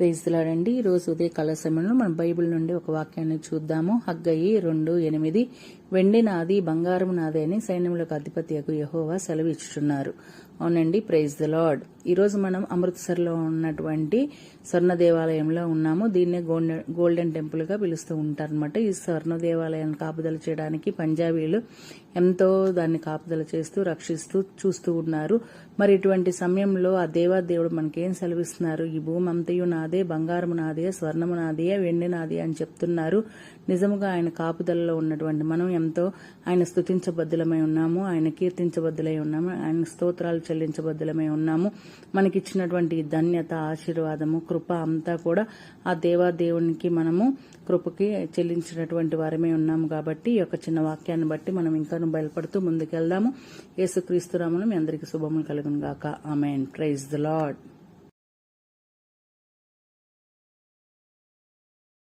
Praise the lord అండి. ఈరోజు ఉదయకాల సమయంలో మన బైబిల్ నుండి ఒక వాక్యాన్ని చూద్దాము. హగ్గయి 2:8 వెండి నాది బంగారం నాది అని సైన్యములకు అధిపతియగు యెహోవా సెలవిచ్చుచున్నారు. అవునండి, ప్రైజ్ ది లార్డ్. ఈరోజు మనం అమృత్సర్లో ఉన్నటువంటి స్వర్ణ దేవాలయంలో ఉన్నాము. దీన్నే గోల్డెన్ టెంపుల్ గా పిలుస్తూ ఉంటారనమాట. ఈ స్వర్ణ దేవాలయాన్ని కాపుదల చేయడానికి పంజాబీలు ఎంతో దాన్ని కాపుదల చేస్తూ రక్షిస్తూ చూస్తూ ఉన్నారు. మరి ఇటువంటి సమయంలో ఆ దేవాదేవుడు మనకేం సెలవిస్తున్నారు? ఈ భూమి అంతయు నాదే, బంగారము నాదే, స్వర్ణము నాదే, వెండి నాదే అని చెప్తున్నారు. నిజముగా ఆయన కాపుదలలో ఉన్నటువంటి మనం ఎంతో ఆయన స్తుతించబద్దులమై ఉన్నాము, ఆయన కీర్తించబద్దులై ఉన్నాము, ఆయన స్తోత్రాలు చెల్లించబద్దులమై ఉన్నాము. మనకిచ్చినటువంటి ధన్యత, ఆశీర్వాదము, కృప అంతా కూడా ఆ దేవాదేవునికి మనము కృపకి చెల్లించినటువంటి వారమే ఉన్నాము. కాబట్టి ఈ యొక్క చిన్న వాక్యాన్ని బట్టి మనం ఇంకా బయలుపడుతూ ముందుకెళ్దాము. యేసుక్రీస్తు నామమున మీ అందరికీ శుభములు కలుగును గాక. ఆమేన్. Praise the lord.